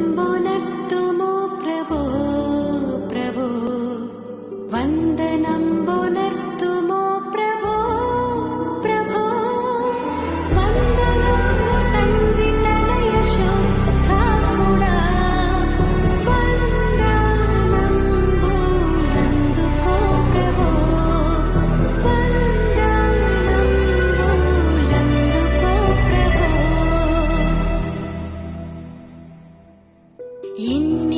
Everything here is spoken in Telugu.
వందనంబునర్తుము ప్రభో ప్రభో వందనంబునర్తుము ప్రభో ప్రభో వందనము తండ్రి తనయ శుద్ధాత్ముడా వందనంబులందుకో ప్రభో వందనంబులందుకో ప్రభో ఇన్ని